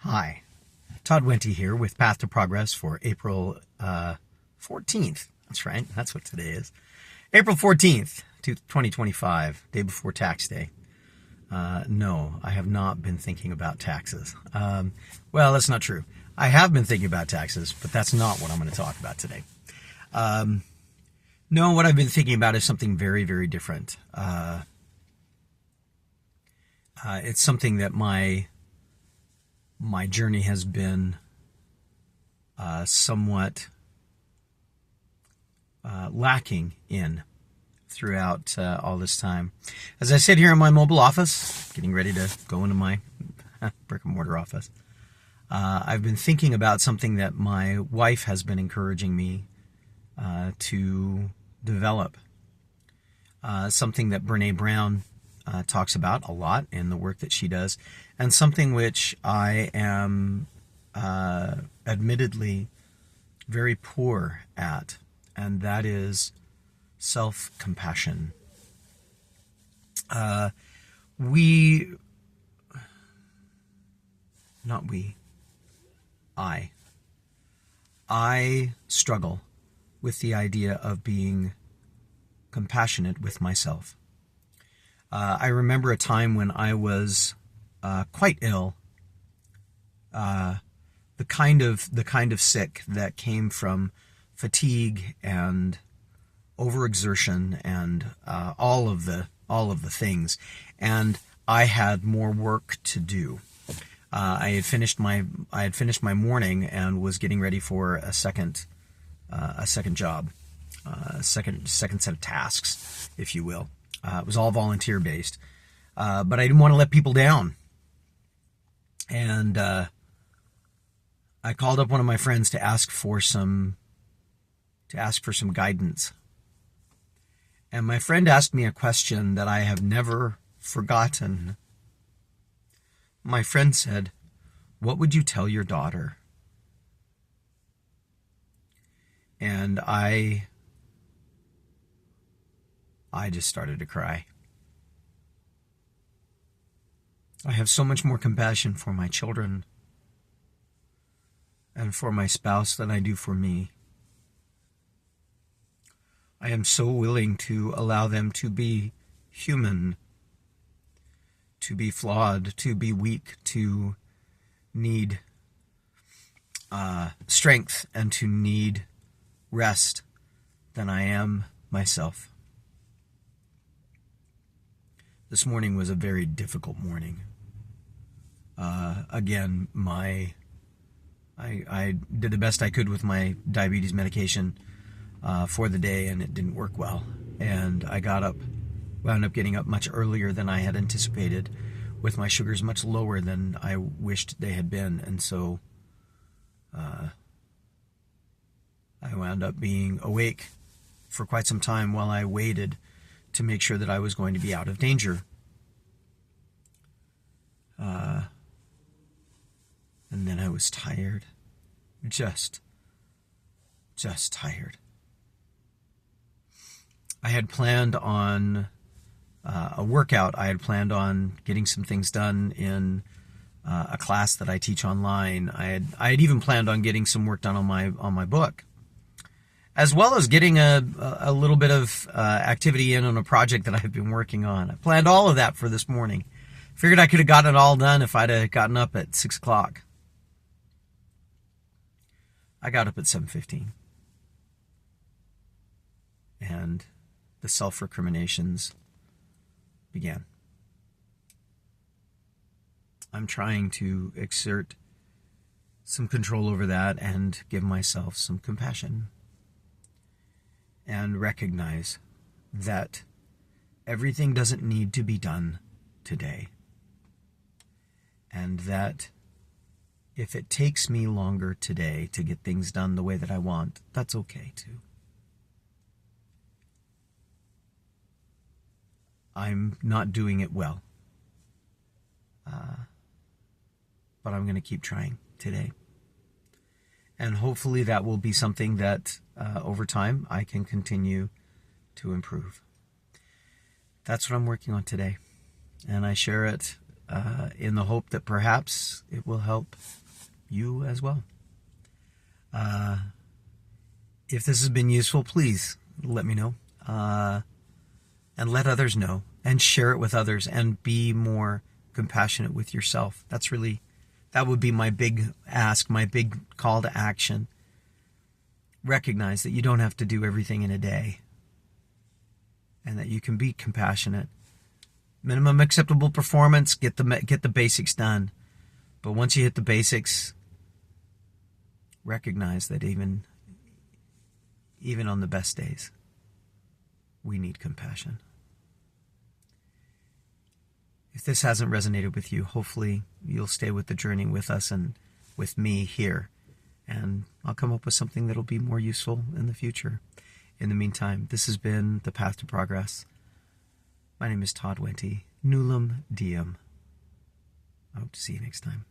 Hi, Todd Wente here with Path to Progress for April 14th. That's right, that's what today is. April 14th, 2025, day before tax day. No, I have not been thinking about taxes. Well, that's not true. I have been thinking about taxes, but that's not what I'm going to talk about today. No, what I've been thinking about is something very, very different. It's something that my journey has been somewhat lacking in throughout all this time. As I sit here in my mobile office, getting ready to go into my brick and mortar office, I've been thinking about something that my wife has been encouraging me to develop. Something that Brene Brown talks about a lot in the work that she does, and something which I am admittedly very poor at, and that is self-compassion. I struggle with the idea of being compassionate with myself. I remember a time when I was quite ill, the kind of sick that came from fatigue and overexertion and all of the things, and I had more work to do. I had finished my morning and was getting ready for a second job, second set of tasks, if you will. It was all volunteer based, but I didn't want to let people down, and I called up one of my friends to ask for some guidance. And my friend asked me a question that I have never forgotten. My friend said, "What would you tell your daughter?" And I just started to cry. I have so much more compassion for my children and for my spouse than I do for me. I am so willing to allow them to be human, to be flawed, to be weak, to need strength and to need rest than I am myself. This morning was a very difficult morning. Again, I did the best I could with my diabetes medication for the day, and it didn't work well. And I wound up getting up much earlier than I had anticipated, with my sugars much lower than I wished they had been. And so I wound up being awake for quite some time while I waited to make sure that I was going to be out of danger. And then I was tired, just tired. I had planned on a workout. I had planned on getting some things done in a class that I teach online. I had even planned on getting some work done on my book, as well as getting a little bit of activity in on a project that I've been working on. I planned all of that for this morning. Figured I could have gotten it all done if I'd have gotten up at 6 o'clock. I got up at 7:15. And the self-recriminations began. I'm trying to exert some control over that and give myself some compassion and recognize that everything doesn't need to be done today, and that if it takes me longer today to get things done the way that I want, that's okay too. I'm not doing it well, but I'm going to keep trying today. And hopefully that will be something that over time I can continue to improve. That's what I'm working on today. And I share it in the hope that perhaps it will help you as well. If this has been useful, please let me know, and let others know, and share it with others, and be more compassionate with yourself. That would be my big ask, my big call to action. Recognize that you don't have to do everything in a day, and that you can be compassionate. Minimum acceptable performance, get the basics done. But once you hit the basics, recognize that even on the best days, we need compassion. If this hasn't resonated with you, hopefully you'll stay with the journey with us and with me here. And I'll come up with something that'll be more useful in the future. In the meantime, this has been The Path to Progress. My name is Todd Wente. Nullum Diem. I hope to see you next time.